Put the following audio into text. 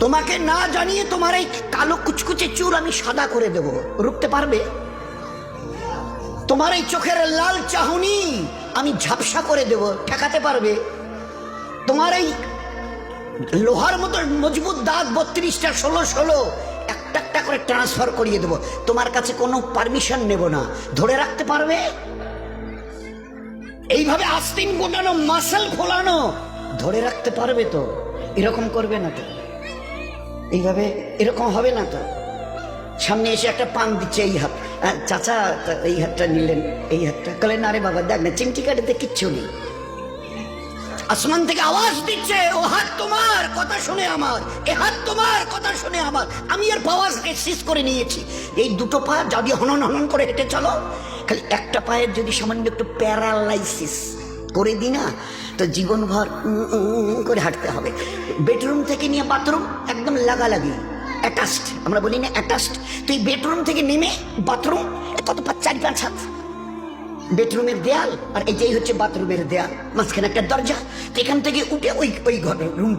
তোমাকে না জানিয়ে তোমার এই কালো কুচকুচে চুল আমি সাদা করে দেব, রুখতে পারবে? তোমার এই চোখের লাল চাহনি আমি ঝাপসা করে দেব, ঠেকাতে পারবে? তোমার এই লোহার মতো মজবুত দাঁত 32টা 16 একটা একটা করে ট্রান্সফার করিয়ে দেব, তোমার কাছে কোনো পারমিশন নেব না, ধরে রাখতে পারবে? এইভাবে আস্তিন গোটানো মাসল ফোলানো ধরে রাখতে পারবে তো? এরকম করবে না তো? এইভাবে এরকম হবে না তো? সামনে এসে একটা পান দিচ্ছে, এই হাত, চাচা এই হাতটা নিলেন, এই হাতটা কলেন, আরে বাবা দেখ না চিমটি কাটিতে কিচ্ছু নেই। আসমান থেকে আওয়াজ দিচ্ছে, ও হাত তোমার কথা শুনে আমার, এ হাত তোমার কথা শুনে আমার, আমি এর পাওয়ার শেষ করে নিয়েছি। এই দুটো পা যদি হনন হনন করে হেঁটে চলো, খালি একটা পায়ের যদি সামান্য একটু প্যারালাইসিস করে দিই না, তো জীবনভর করে হাঁটতে হবে। বেডরুম থেকে নিয়ে বাথরুম একদম লাগালাগি, অ্যাটাচড, আমরা বলি না অ্যাটাচড। তুই বেডরুম থেকে নেমে বাথরুম কত 4-5 হাত, বেডরুমের দেয়াল আর এটাই হচ্ছে বাথরুমের দেয়াল, মাঝখানে একটা দরজা, এখান থেকে উঠে ওই ঘর রুমটা